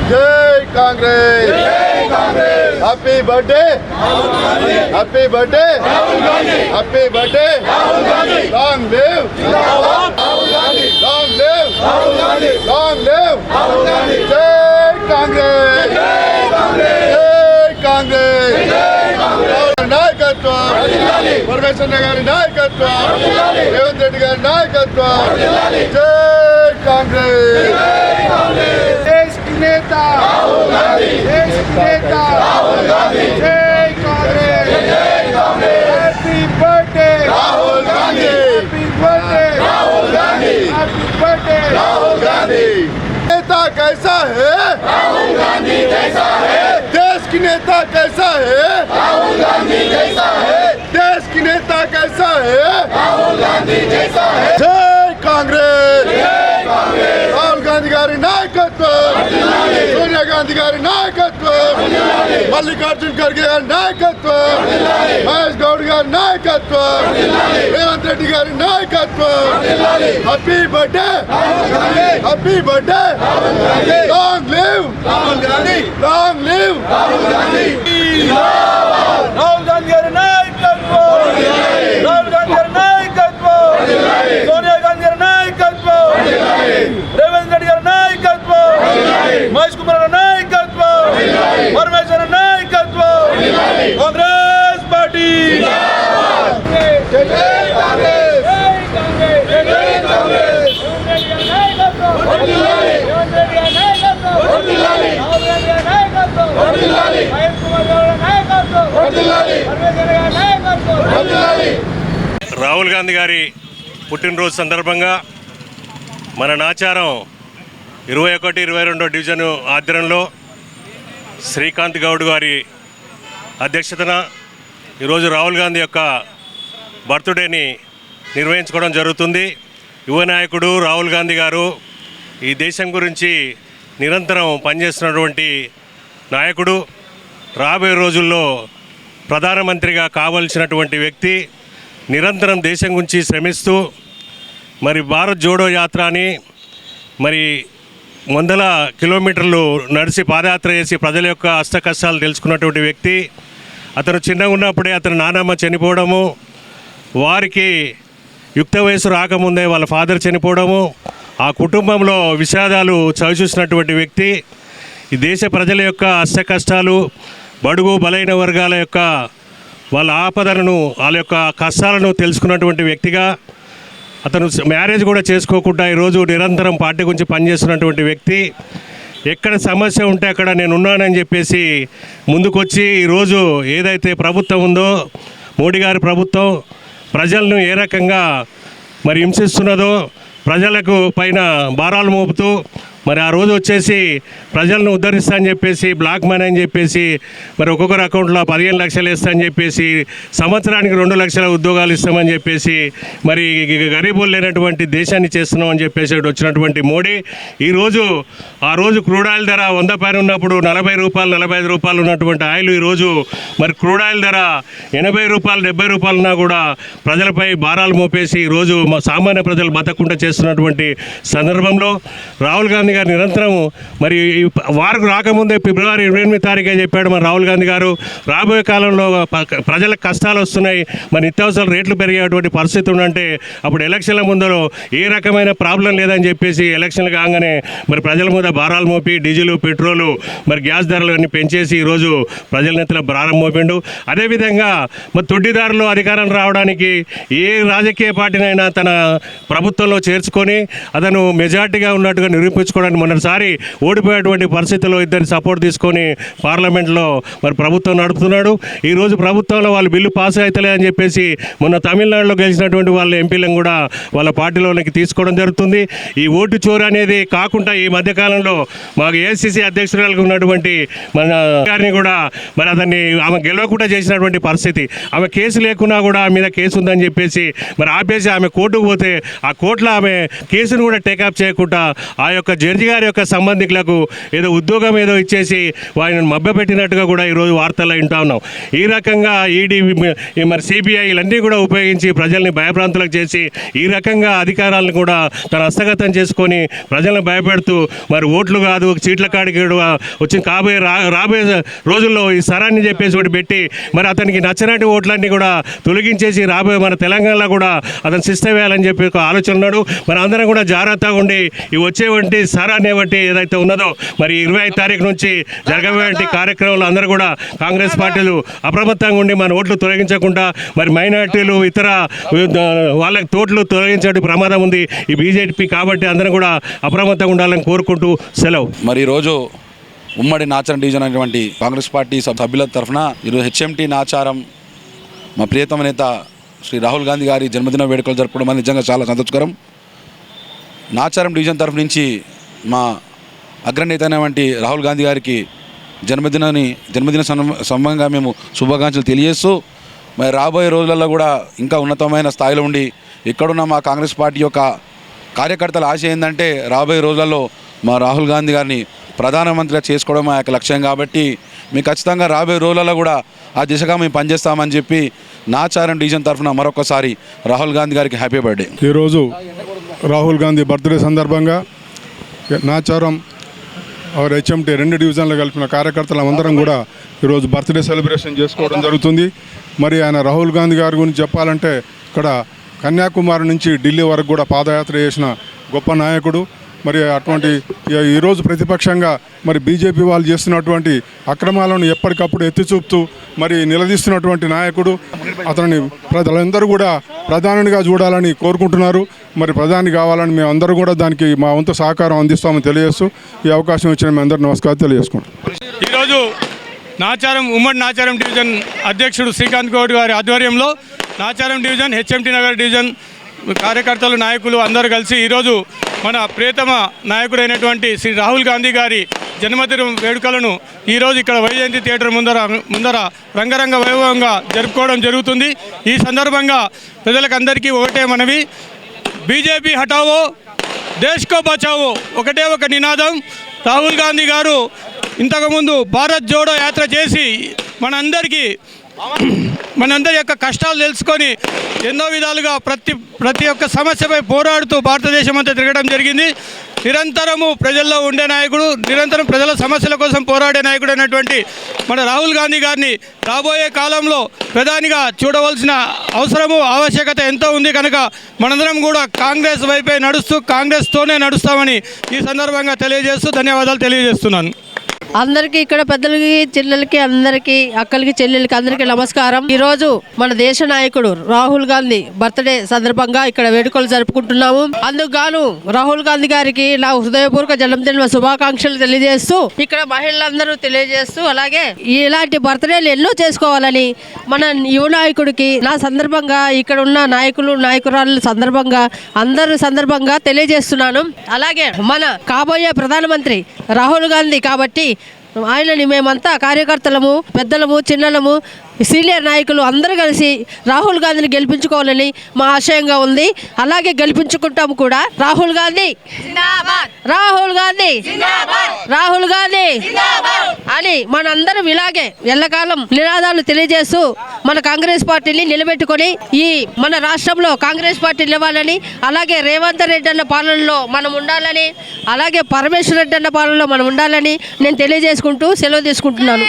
जय Congress, happy birthday, happy birthday, happy birthday, long live, long live, long live, जय कांग्रेस, जय कांग्रेस, नायकत्व परमेश्वर गारी नायकत्व रेवंत रेड्डी गारी नायकत्व जय कांग्रेस देश की नेता देश की नेता जय Congress happy birthday Rahul Gandhi happy birthday Rahul Gandhi happy birthday Rahul Gandhi नेता कैसा है राहुल गांधी जैसा है देश की नेता कैसा है राहुल गांधी जैसा है देश की नेता कैसा है राहुल गांधी जैसा है जय कांग्रेस राहुल गांधी गारी नायकत्व सोनिया गांधी गारी नायकत्व मल्लिकार्जुन खड़गे गारी नायकत्व महेश गौड़ गारी नायकत्व रेवंत रेड्डी गारी नायकत्व happy birthday happy birthday long live Rahul Gandhi long live Rahul Gandhi Rahul Gandhi garu नायकत्व राहुल गांधी गारी नायकत्व सोनिया गांधी गारी नायकत्व रेवंत रेड्डी गारी नायकत्व महेश कुमार गारी नायकत्व परमेश्वर नायकत्व कांग्रेस पार्टी जय कांग्रेस जय कांग्रेस రాహుల్ గాంధీ గారి పుట్టినరోజు సందర్భంగా మన నాచారం 21-22 డివిజన్ ఆధ్వర్యంలో శ్రీకాంత్ గౌడ్ గారి అధ్యక్షతన ఈరోజు రాహుల్ గాంధీ యొక్క బర్త్డేని నిర్వహించుకోవడం జరుగుతుంది. యువ నాయకుడు రాహుల్ గాంధీ గారు ఈ దేశం గురించి నిరంతరం పనిచేస్తున్నటువంటి నాయకుడు. రాబోయే రోజుల్లో ప్రధానమంత్రిగా కావాల్సినటువంటి వ్యక్తి. నిరంతరం దేశం గురించి శ్రమిస్తూ మరి భారత్ జోడో యాత్ర అని మరి 100 కిలోమీటర్లు నడిచి పాదయాత్ర చేసి ప్రజల యొక్క అష్ట కష్టాలు తెలుసుకున్నటువంటి వ్యక్తి. అతను చిన్నగా ఉన్నప్పుడే అతని నానమ్మ చనిపోవడము, వారికి యుక్త వయసు రాకముందే వాళ్ళ ఫాదర్ చనిపోవడము, ఆ కుటుంబంలో విషాదాలు చవిచూసినటువంటి వ్యక్తి. ఈ దేశ ప్రజల యొక్క అష్ట కష్టాలు, బడుగు బలైన వర్గాల యొక్క వాళ్ళ ఆపదలను, వాళ్ళ యొక్క కష్టాలను తెలుసుకున్నటువంటి వ్యక్తిగా అతను మ్యారేజ్ కూడా చేసుకోకుండా ఈరోజు నిరంతరం పార్టీ గురించి పనిచేస్తున్నటువంటి వ్యక్తి. ఎక్కడ సమస్య ఉంటే అక్కడ నేను ఉన్నానని చెప్పేసి ముందుకొచ్చి ఈరోజు ఏదైతే ప్రభుత్వం ఉందో మోడీ గారి ప్రభుత్వం ప్రజలను ఏ రకంగా మరి హింసిస్తున్నదో, ప్రజలకు పైన భారాలు మోపుతూ మరి ఆ రోజు వచ్చేసి ప్రజలను ఉద్ధరిస్తా అని చెప్పేసి బ్లాక్ మనీ అని చెప్పేసి మరి ఒక్కొక్కరు అకౌంట్లో 15 లక్షలు ఇస్తా అని చెప్పేసి సంవత్సరానికి 2 లక్షల ఉద్యోగాలు ఇస్తామని చెప్పేసి మరి గరీబులు లేనటువంటి దేశాన్ని చేస్తున్నాం అని చెప్పేసి వచ్చినటువంటి మోడీ ఈరోజు ఆ రోజు క్రూడ్ ఆయిల్ ధర 100 పైన ఉన్నప్పుడు 40 రూపాయలు 45 రూపాయలు ఉన్నటువంటి ఆయిల్ ఈరోజు మరి క్రూడ్ ఆయిల్ ధర 80 రూపాయలు 70 రూపాయలున్నా కూడా ప్రజలపై భారాలు మోపేసి ఈరోజు సామాన్య ప్రజలు బతకకుండా చేస్తున్నటువంటి సందర్భంలో రాహుల్ గాంధీ గారు నిరంతరం మరి వారికి రాకముందే ఫిబ్రవరి 28 తారీఖే చెప్పాడు మరి రాహుల్ గాంధీ గారు రాబోయే కాలంలో ప్రజలకు కష్టాలు వస్తున్నాయి, మరి నిత్యావసర రేట్లు పెరిగేటువంటి పరిస్థితి ఉందంటే అప్పుడు ఎలక్షన్ల ముందర ఏ రకమైన ప్రాబ్లం లేదని చెప్పేసి ఎలక్షన్లు కాగానే మరి ప్రజల మీద భారాలు మోపి డీజిల్ పెట్రోలు మరి గ్యాస్ ధరలు అన్ని పెంచేసి ఈరోజు ప్రజల నెత్తిన భారం మోపిండు. అదేవిధంగా మరి తొడ్డిదారులు అధికారం రావడానికి ఏ రాజకీయ పార్టీనైనా తన ప్రభుత్వంలో చేర్చుకొని అతను మెజార్టీగా ఉన్నట్టుగా నిరూపించుకోవడానికి మొన్నటిసారి ఓడిపోయేటువంటి పరిస్థితుల్లో ఇద్దరి సపోర్ట్ తీసుకొని పార్లమెంట్లో మరి ప్రభుత్వం నడుపుతున్నాడు. ఈరోజు ప్రభుత్వంలో వాళ్ళు బిల్లు పాస్ అవుతలేదని చెప్పేసి మొన్న తమిళనాడులో గెలిచినటువంటి వాళ్ళ ఎంపీలను కూడా వాళ్ళ పార్టీలోకి తీసుకోవడం జరుగుతుంది. ఈ ఓటు చోరు అనేది కాకుండా ఈ మధ్యకాలంలో మాకు ఏఐసిసి అధ్యక్షురాలుగా ఉన్నటువంటి మన గారిని కూడా మరి అతన్ని ఆమె గెలవకుండా చేసినటువంటి పరిస్థితి. ఆమె కేసు లేకున్నా కూడా ఆమె మీద కేసు ఉందని చెప్పేసి మరి ఆపేసి ఆమె కోర్టుకు పోతే ఆ కోర్టులో ఆమె కేసును కూడా టేకప్ చేయకుండా ఆ యొక్క జడ్జి గారి యొక్క సంబంధికులకు ఏదో ఉద్యోగం ఏదో ఇచ్చేసి వారిని మభ్యపెట్టినట్టుగా కూడా ఈరోజు వార్తల్లో వింటా ఉన్నాం. ఈ రకంగా ఈడీ మరి సిబిఐ ఇవన్నీ కూడా ఉపయోగించి ప్రజల్ని భయభ్రాంతులకు చేసి ఈ రకంగా అధికారాలను కూడా తన హస్తగతం చేసుకొని ప్రజలను భయపెడుతూ మరి ఓట్లు కాదు సీట్ల కాడికి వచ్చిన రాబోయే రోజుల్లో ఈ సరాన్ని చెప్పేసి ఒకటి పెట్టి మరి అతనికి నచ్చినట్టు ఓట్లన్నీ కూడా తొలగించేసి రాబోయే మన తెలంగాణలో కూడా అతను శిస్త వేయాలని చెప్పి ఒక ఆలోచన ఉన్నాడు. మరి అందరం కూడా జాగ్రత్తగా ఉండి ఈ వచ్చేవంటి సరాన్ని బట్టి ఏదైతే ఉన్నదో మరి 25 తారీఖు నుంచి జరగబోయే కార్యక్రమంలో అందరూ కూడా కాంగ్రెస్ పార్టీలు అప్రమత్తంగా ఉండి మన ఓట్లు తొలగించకుండా మరి మైనారిటీలు ఇతర వాళ్ళకి తోట్లు తొలగించే ప్రమాదం ఉంది ఈ బీజేపీ. కాబట్టి అందరం కూడా అప్రమత్తంగా ఉండాలని కోరుకుంటూ సెలవు. మరి ఈరోజు ఉమ్మడి నాచారం డివిజన్ అనేటువంటి కాంగ్రెస్ పార్టీ సభ్యుల తరఫున ఈరోజు హెచ్ఎంటీ నాచారం మా ప్రియతమ నేత శ్రీ రాహుల్ గాంధీ గారి జన్మదిన వేడుకలు జరపడం అనేది నిజంగా చాలా సంతోషకరం. నాచారం డివిజన్ తరఫు నుంచి మా అగ్రనేత అయినటువంటి రాహుల్ గాంధీ గారికి జన్మదిన సంబంధంగా మేము శుభాకాంక్షలు తెలియజేస్తూ మరి రాబోయే రోజులలో కూడా ఇంకా ఉన్నతమైన స్థాయిలో ఉండి ఇక్కడున్న మా కాంగ్రెస్ పార్టీ యొక్క కార్యకర్తల ఆశ ఏంటంటే రాబోయే రోజులలో మా రాహుల్ గాంధీ గారిని ప్రధానమంత్రిగా చేసుకోవడం మా యొక్క లక్ష్యం. కాబట్టి మేము ఖచ్చితంగా రాబోయే రోజులలో కూడా ఆ దిశగా మేము పనిచేస్తామని చెప్పి నాచారం డివిజన్ తరఫున మరొకసారి రాహుల్ గాంధీ గారికి హ్యాపీ బర్త్డే. ఈరోజు రాహుల్ గాంధీ బర్త్డే సందర్భంగా నాచారం హెచ్ఎంటీ 2 డివిజన్లు కలిపిన కార్యకర్తలు అందరం కూడా ఈరోజు బర్త్డే సెలబ్రేషన్ చేసుకోవడం జరుగుతుంది. మరి ఆయన రాహుల్ గాంధీ గారి గురించి చెప్పాలంటే ఇక్కడ కన్యాకుమారి నుంచి ఢిల్లీ వరకు కూడా పాదయాత్ర చేసిన గొప్ప నాయకుడు. మరి అటువంటి ఈరోజు ప్రతిపక్షంగా మరి బీజేపీ వాళ్ళు చేస్తున్నటువంటి అక్రమాలను ఎప్పటికప్పుడు ఎత్తి చూపుతూ మరి నిలదీస్తున్నటువంటి నాయకుడు. అతన్ని ప్రజలందరూ కూడా ప్రధానిగా చూడాలని కోరుకుంటున్నారు. మరి ప్రధాని కావాలని మేము అందరూ కూడా దానికి మా వంతు సహకారం అందిస్తామని తెలియజేస్తూ ఈ అవకాశం ఇచ్చిన మీ అందరూ నమస్కారం తెలియజేసుకుంటాం. ఈరోజు ఉమ్మడి నాచారం డివిజన్ అధ్యక్షుడు శ్రీకాంత్ గౌడ్ గారి ఆధ్వర్యంలో Nacharam division HMT Nagar division కార్యకర్తలు నాయకులు అందరూ కలిసి ఈరోజు మన ప్రియతమ నాయకుడైనటువంటి శ్రీ రాహుల్ గాంధీ గారి జన్మదిన వేడుకలను ఈరోజు ఇక్కడ వైజయంతి థియేటర్ ముందర రంగరంగ వైభవంగా జరుపుకోవడం జరుగుతుంది. ఈ సందర్భంగా ప్రజలకందరికీ ఒకటే మనవి, బీజేపీ హటావో దేశ్ కో బచావో ఒకటే ఒక నినాదం. రాహుల్ గాంధీ గారు ఇంతకుముందు భారత్ జోడో యాత్ర చేసి మనందరి యొక్క కష్టాలు తెలుసుకొని ఎన్నో విధాలుగా ప్రతి ఒక్క సమస్యపై పోరాడుతూ భారతదేశం అంతా తిరగడం జరిగింది. నిరంతరము ప్రజల్లో ఉండే నాయకుడు, నిరంతరం ప్రజల సమస్యల కోసం పోరాడే నాయకుడు అయినటువంటి మన రాహుల్ గాంధీ గారిని రాబోయే కాలంలో ప్రధానిగా చూడవలసిన అవసరము ఆవశ్యకత ఎంతో ఉంది. కనుక మనందరం కూడా కాంగ్రెస్ వైపే నడుస్తూ కాంగ్రెస్తోనే నడుస్తామని ఈ సందర్భంగా తెలియజేస్తూ ధన్యవాదాలు తెలియజేస్తున్నాను. అందరికీ ఇక్కడ పెద్దలకి చిన్నలకి అందరికీ అక్కలకి చెల్లెలకి అందరికీ నమస్కారం. ఈరోజు మన దేశ నాయకుడు రాహుల్ గాంధీ బర్త్డే సందర్భంగా ఇక్కడ వేడుకలు జరుపుకుంటున్నాము. అందుకు గాను రాహుల్ గాంధీ గారికి నా హృదయపూర్వక జన్మదిన శుభాకాంక్షలు తెలియజేస్తూ ఇక్కడ మహిళలందరూ తెలియజేస్తూ అలాగే ఇలాంటి బర్త్డేలు ఎన్నో చేసుకోవాలని మన యువ నాయకుడికి నా సందర్భంగా ఇక్కడ ఉన్న నాయకురాళ్ళ సందర్భంగా తెలియజేస్తున్నాను. అలాగే మన కాబోయే ప్రధానమంత్రి రాహుల్ గాంధీ కాబట్టి ఆయనని మేమంతా కార్యకర్తలము, పెద్దలము, చిన్నలము, సీనియర్ నాయకులు అందరూ కలిసి రాహుల్ గాంధీని గెలిపించుకోవాలని మా ఆశయంగా ఉంది. అలాగే గెలిపించుకుంటాము కూడా. రాహుల్ గాంధీ రాహుల్ గాంధీ రాహుల్ గాంధీ అని మనందరం ఇలాగే ఎల్లకాలం నినాదాలు తెలియజేస్తూ మన కాంగ్రెస్ పార్టీని నిలబెట్టుకొని ఈ మన రాష్ట్రంలో కాంగ్రెస్ పార్టీ నిలవాలని, అలాగే రేవంత్ రెడ్డి అన్న పాలనలో మనం ఉండాలని, అలాగే పరమేశ్వర్ రెడ్డి అన్న పాలనలో మనం ఉండాలని నేను తెలియజేసుకుంటూ సెలవు తీసుకుంటున్నాను.